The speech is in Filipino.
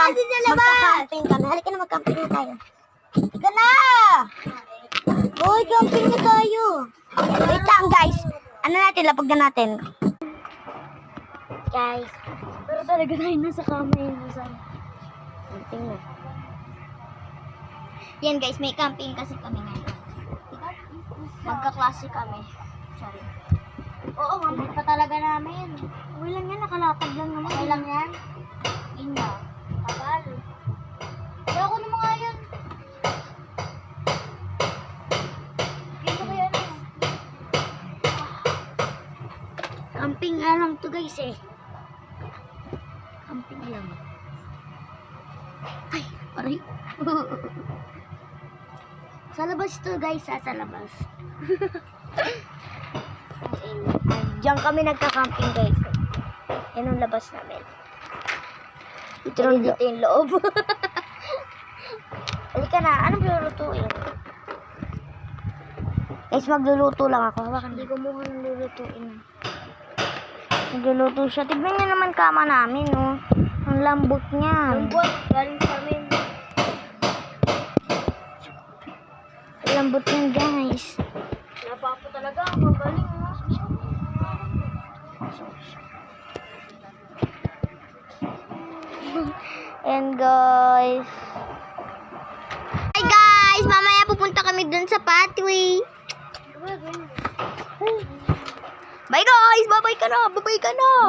magka-camping kami. Halika na, mag-camping na tayo. Halika na! Uy, camping na tayo. Wait lang, guys. Ano natin, lapag na natin. Guys. Pero talaga tayo nasa kama yun. Camping na. Yan, guys. May camping kasi kami ngayon. Magka-klase kami. Sorry. Oo, mamit pa talaga namin. Okay lang yan, nakalatag lang naman. Okay lang yan? Inga. Tagal. Kaya ako naman nga yun. Kaya ko yan eh. Camping nga lang to guys eh. Camping lang. Ay, aray. Sa labas to guys, sa labas. Diyan kami nagka-camping guys. Yan ang labas namin. Dito yung loob. Halika na, anong lulutuin? Guys, magluluto lang ako. Hawakan Hindi ko mukha ng lulutuin. Nagluluto siya. Tignan niyo naman kama namin, no? Ang lambot niya. Lambot, galing sa amin. Ang lambot niyan, guys. Napa po talaga, ang magaling. And guys. Hi guys! Mamaya pupunta kami dun sa pathway. Bye guys! Babay ka na! Babay ka na!